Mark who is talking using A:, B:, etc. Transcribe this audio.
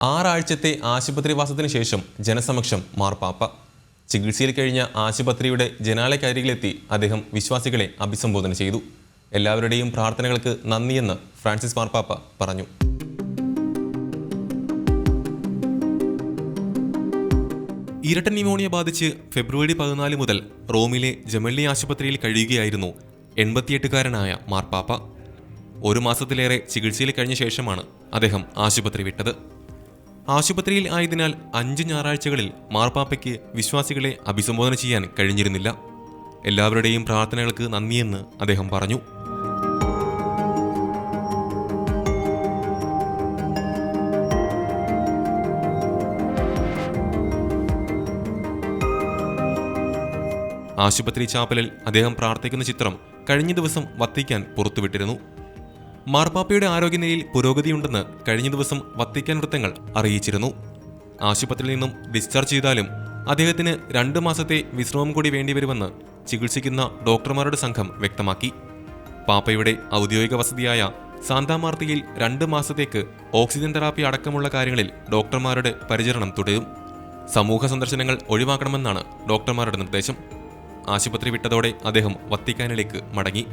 A: 6 ആഴ്ചത്തെ ആശുപത്രിവാസത്തിന് ശേഷം ജനസമക്ഷം മാർപ്പാപ്പ. ചികിത്സയിൽ കഴിഞ്ഞ ആശുപത്രിയുടെ ജനാലയ്ക്കരികിലെത്തി അദ്ദേഹം വിശ്വാസികളെ അഭിസംബോധന ചെയ്തു. എല്ലാവരുടെയും പ്രാർത്ഥനകൾക്ക് നന്ദിയെന്ന് ഫ്രാൻസിസ് മാർപ്പാപ്പ പറഞ്ഞു. ഇരട്ട ന്യൂമോണിയ ബാധിച്ച് ഫെബ്രുവരി 14 മുതൽ റോമിലെ ജെമല്ലി ആശുപത്രിയിൽ കഴിയുകയായിരുന്നു 88-കാരനായ മാർപ്പാപ്പ. 1 മാസത്തിലേറെ ചികിത്സയിൽ കഴിഞ്ഞ ശേഷമാണ് അദ്ദേഹം ആശുപത്രി വിട്ടത്. ആശുപത്രിയിൽ ആയതിനാൽ 5 ഞായറാഴ്ചകളിൽ മാർപ്പാപ്പയ്ക്ക് വിശ്വാസികളെ അഭിസംബോധന ചെയ്യാൻ കഴിഞ്ഞിരുന്നില്ല. എല്ലാവരുടെയും പ്രാർത്ഥനകൾക്ക് നന്ദിയെന്ന് അദ്ദേഹം പറഞ്ഞു. ആശുപത്രി ചാപ്പലിൽ അദ്ദേഹം പ്രാർത്ഥിക്കുന്ന ചിത്രം കഴിഞ്ഞ ദിവസം വത്തിക്കാൻ പുറത്തുവിട്ടിരുന്നു. മാർപ്പാപ്പയുടെ ആരോഗ്യനിലയിൽ പുരോഗതിയുണ്ടെന്ന് കഴിഞ്ഞ ദിവസം വത്തിക്കാൻ വൃത്തങ്ങൾ അറിയിച്ചിരുന്നു. ആശുപത്രിയിൽ നിന്നും ഡിസ്ചാർജ് ചെയ്താലും അദ്ദേഹത്തിന് 2 മാസത്തെ വിശ്രമം കൂടി വേണ്ടിവരുമെന്ന് ചികിത്സിക്കുന്ന ഡോക്ടർമാരുടെ സംഘം വ്യക്തമാക്കി. പാപ്പയുടെ ഔദ്യോഗിക വസതിയായ സാന്താ മാർത്തയിൽ 2 മാസത്തേക്ക് ഓക്സിജൻ തെറാപ്പി അടക്കമുള്ള കാര്യങ്ങളിൽ ഡോക്ടർമാരുടെ പരിചരണം തുടരും. സമൂഹ സന്ദർശനങ്ങൾ ഒഴിവാക്കണമെന്നാണ് ഡോക്ടർമാരുടെ നിർദ്ദേശം. ആശുപത്രി വിട്ടതോടെ അദ്ദേഹം വത്തിക്കാനിലേക്ക് മടങ്ങി.